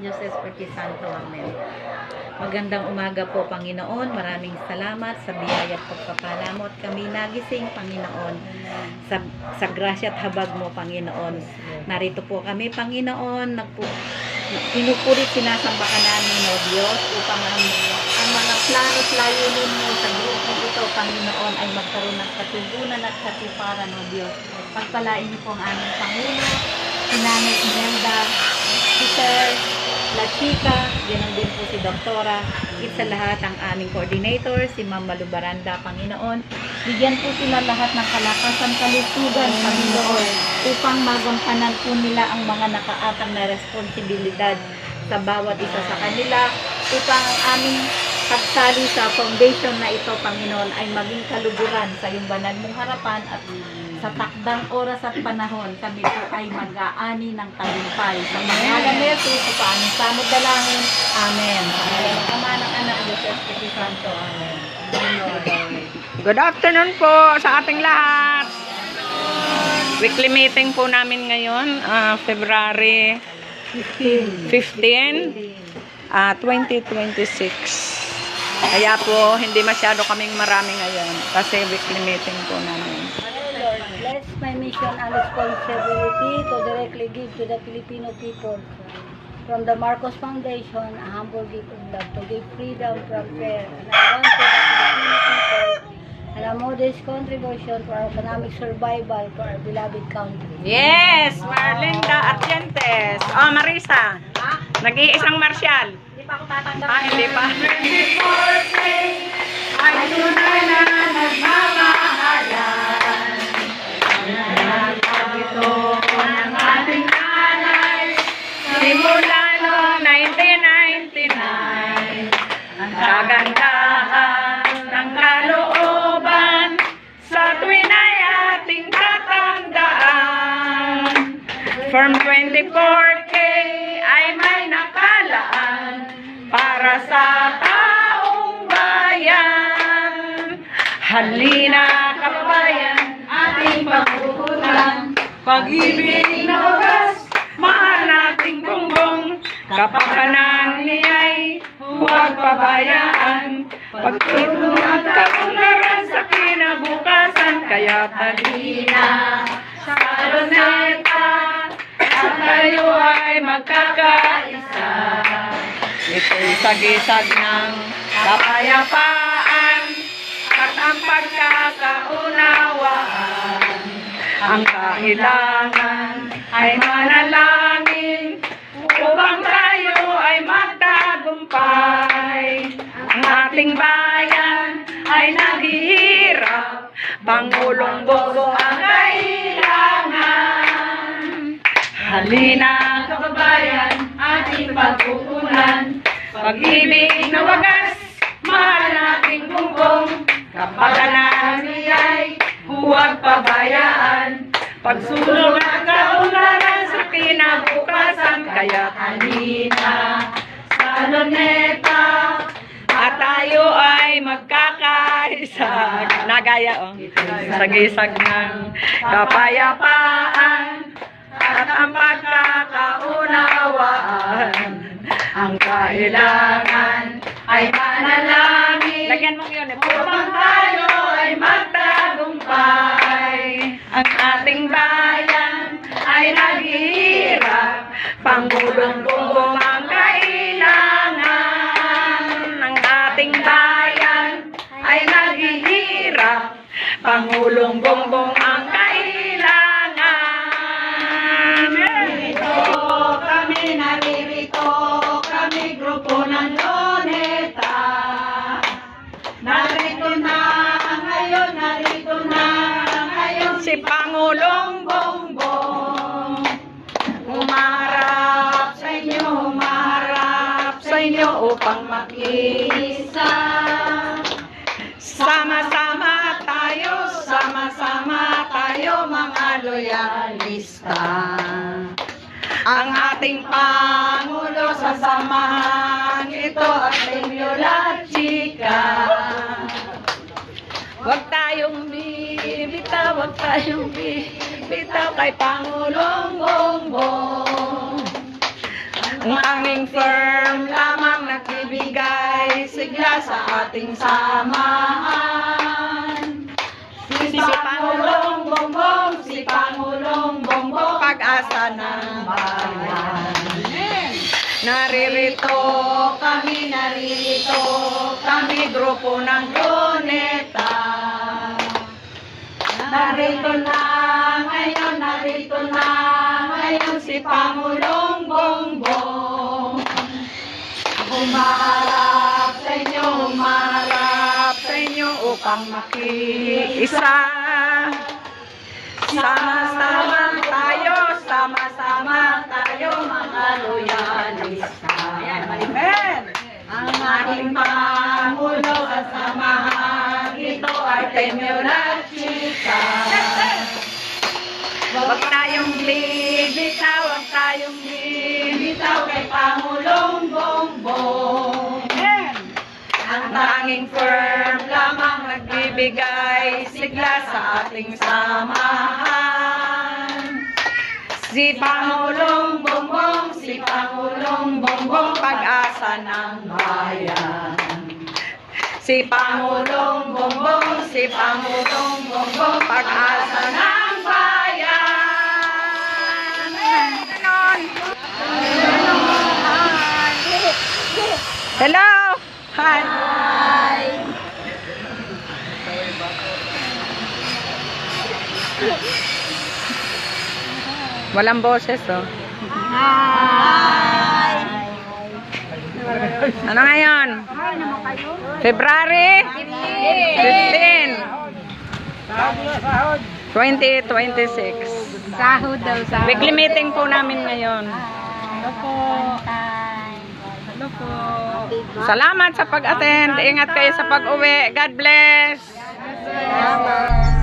Diyos Espiritu Santo. Amen. Magandang umaga po, Panginoon. Maraming salamat sa biyaya at pagpapala mo at kami nagising, Panginoon. Sa grasya at habag mo, Panginoon. Narito po kami, Panginoon. Pinupurit, sinasamba ka namin, O Diyos, upang ang mga plano at layunin mo sa grupo ito, Panginoon, ay magkaroon ng katugunan at katuparan, O Diyos. Pagpalain niyo po ang aming Pangulo, si Nanay Imelda, si Sir La Chica, ganoon din po si Doktora, higit sa lahat ang aming coordinator, si Ma'am Malubaranda, Panginoon. Bigyan po sila lahat ng kalakasan, kalusugan, Panginoon, upang magampanan po nila ang mga nakaatang na responsibilidad sa bawat isa sa kanila, upang ang aming pagsali sa foundation na ito, Panginoon, ay maging kaluguran sa iyong banal mong harapan at sa takdang oras at panahon, kami po ay mag-aani ng tagumpay. Sa pangalan ni Jesus, sa paanong samot dalangin. Amen. Amen. Ama ng Anak, Diyos Espiritu Santo. Amen. Good afternoon po sa ating lahat. Weekly meeting po namin ngayon, February 15, 2026. Kaya po, hindi masyado kaming marami ngayon kasi weekly meeting po namin. Lord, bless my mission and responsibility to directly give to the Filipino people. From the Marcos Foundation, a humble gift of love to give freedom from fear. And I want to the Filipino people and a modest contribution for our economic survival for our beloved country. Yes, Marlinda Argentes. Oh, Marisa. Nag-iisang marsyal. Hindi pa ako tatanggap. Hindi pa. Ay tunay na nagmamahalan. Ito ng ating nanay, simula noong 1999, ang kagandahan ng kalooban sa tuwin ay ating tatandaan. From 24K ay may nakalaan para sa taong bayan. Halina kababayan, ating pagkukunan, pag-ibig na wagas, mahal nating bongbong, kapakanan niya'y huwag pabayaan, pagtulong at kaunlaran sa kinabukasan, kaya halina sa luneta, at tayo ay magkakaisa. Ito'y sagisag ng kapayapaan at ang pagkakaunawaan. Ang kailangan ay manalangin upang tayo ay magtagumpay. Ang ating bayan ay naghihirap, Pangulong Bongbong ang kailangan. Halina kababayan, ating pagkukunan, pag-ibig na wagas, mahal nating bongbong, kapakanan niya'y huwag pabayaan, pagsulong at kaunlaran sa kinabukasan, kaya halina sa luneta, at tayo ay magkakaisa. Nagaya, sagisag ng kapayapaan at ang pagkakaunawaan. Ang kailangan ay manalangin. Lagyan mo yun. Upang tayo ay magtagumpay. Ang ating bayan ay naghihirap, Pangulong Bongbong ang kailangan. Ang ating bayan ay naghihirap, Pangulong Bongbong ang kailangan. Naririto kami, grupo ng Luneta. Narito na ngayon Si Pangulong Bongbong. humarap sa inyo upang Mag-isa. sama-sama tayo mga loyalista. Ang ating Pangulo sa samahan ito at Emilio La Chica. Huwag tayong bibitaw kay Pangulong Bongbong. Ang tanging firm lamang nagbibigay sigla sa ating samahan. Si Pangulong Bongbong, si Pangulong Bongbong, pag-asa ng bayan. Naririto kami, grupo ng Luneta. Narito na ngayon si Pangulong Bongbong. Humarap sa inyo upang makiisa. Sama-sama tayo mga loyalista. Amen! Ang ating Pangulo sa samahan, ito ay Tenyora Chica. Huwag tayong bibitaw kay Pangulong Bongbong. Ang tanging firm lamang nagbibigay sigla sa ating samahan. Si Pangulong Bongbong, pag-asa ng bayan. Si Pangulong Bongbong, pag-asa ng bayan. Ganon. Hello. Hi. Walang boses, oh. Hi! Ano ngayon? February 15, 2026. Sahod daw, sahod. Weekly meeting po namin ngayon. Hello po. Hello po. Salamat sa pag-attend. Ingat kayo sa pag-uwi. God bless. Salamat.